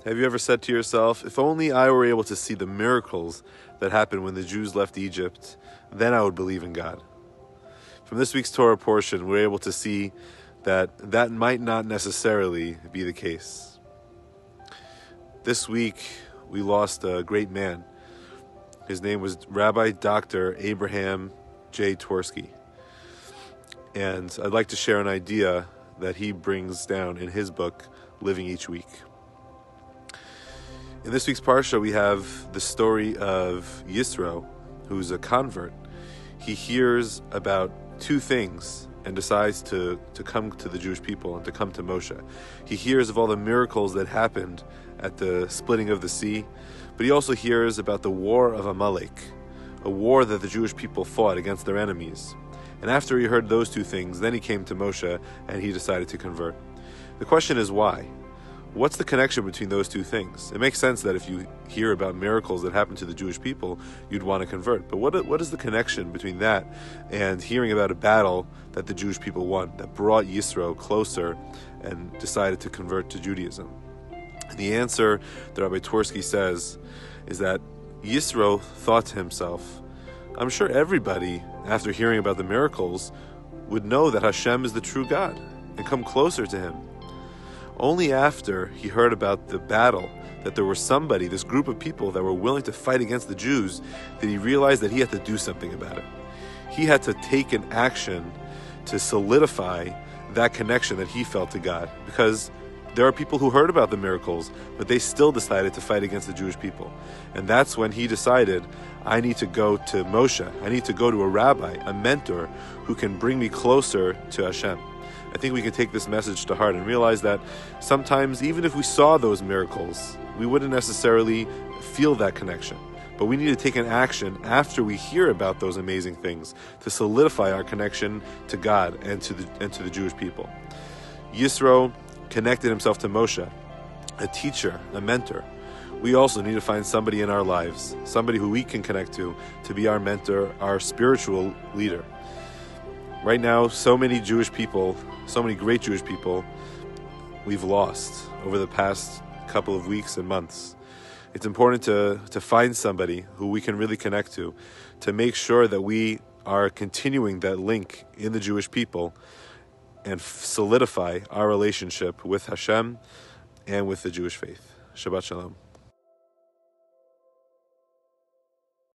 Have you ever said to yourself, if only I were able to see the miracles that happened when the Jews left Egypt, then I would believe in God? From this week's Torah portion, we're able to see that that might not necessarily be the case. This week, we lost a great man. His name was Rabbi Dr. Abraham J. Twersky. And I'd like to share an idea that he brings down in his book, Living Each Week. In this week's Parsha, we have the story of Yisro, who's a convert. He hears about two things and decides to come to the Jewish people and to come to Moshe. He hears of all the miracles that happened at the splitting of the sea, but he also hears about the war of Amalek, a war that the Jewish people fought against their enemies. And after he heard those two things, then he came to Moshe and he decided to convert. The question is why? What's the connection between those two things? It makes sense that if you hear about miracles that happened to the Jewish people, you'd want to convert. But what is the connection between that and hearing about a battle that the Jewish people won, that brought Yisro closer and decided to convert to Judaism? And the answer that Rabbi Twersky says is that Yisro thought to himself, I'm sure everybody, after hearing about the miracles, would know that Hashem is the true God and come closer to him. Only after he heard about the battle, that there was somebody, this group of people that were willing to fight against the Jews, did he realize that he had to do something about it. He had to take an action to solidify that connection that he felt to God. Because there are people who heard about the miracles, but they still decided to fight against the Jewish people. And that's when he decided, I need to go to Moshe. I need to go to a rabbi, a mentor, who can bring me closer to Hashem. I think we can take this message to heart and realize that sometimes, even if we saw those miracles, we wouldn't necessarily feel that connection. But we need to take an action after we hear about those amazing things to solidify our connection to God and to the Jewish people. Yisro connected himself to Moshe, a teacher, a mentor. We also need to find somebody in our lives, somebody who we can connect to be our mentor, our spiritual leader. Right now, so many Jewish people, so many great Jewish people, we've lost over the past couple of weeks and months. It's important to find somebody who we can really connect to make sure that we are continuing that link in the Jewish people and solidify our relationship with Hashem and with the Jewish faith. Shabbat Shalom.